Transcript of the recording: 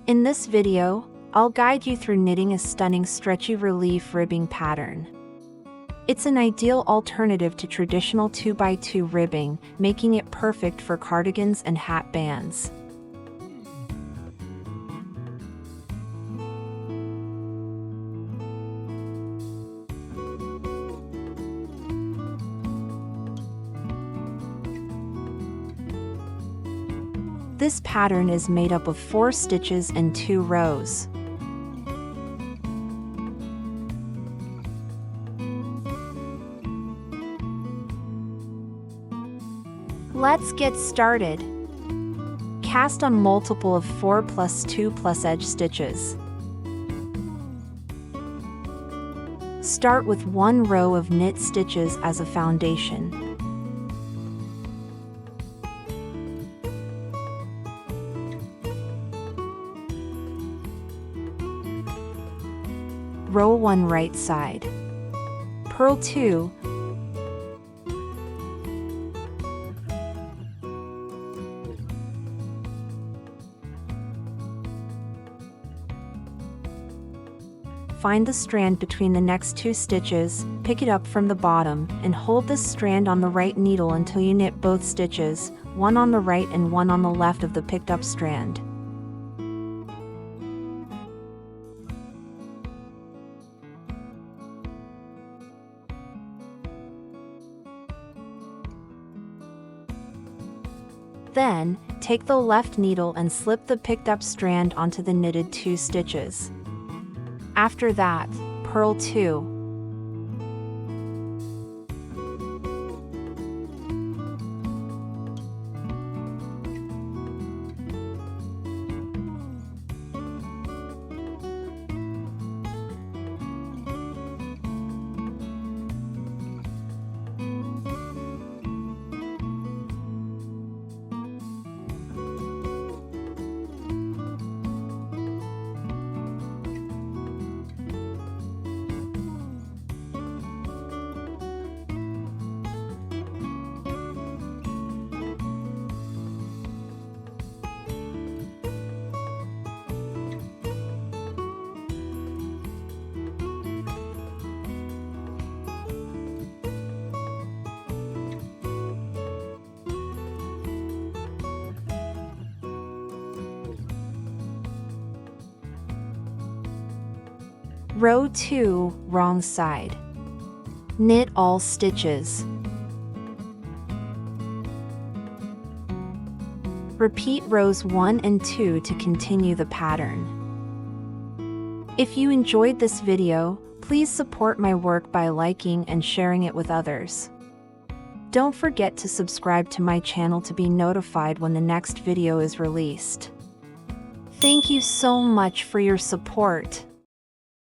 In this video, I'll guide you through knitting a stunning stretchy relief ribbing pattern. It's an ideal alternative to traditional 2x2 ribbing, making it perfect for cardigans and hat bands. This pattern is made up of 4 stitches and 2 rows. Let's get started. Cast on multiple of 4 plus 2 plus edge stitches. Start with 1 row of knit stitches as a foundation. Row 1 right side. Purl 2. Find the strand between the next 2 stitches, pick it up from the bottom, and hold this strand on the right needle until you knit both stitches, one on the right and one on the left of the picked up strand. Then, take the left needle and slip the picked up strand onto the knitted 2 stitches. After that, purl 2. Row 2, wrong side. Knit all stitches. Repeat rows 1 and 2 to continue the pattern. If you enjoyed this video, please support my work by liking and sharing it with others. Don't forget to subscribe to my channel to be notified when the next video is released. Thank you so much for your support.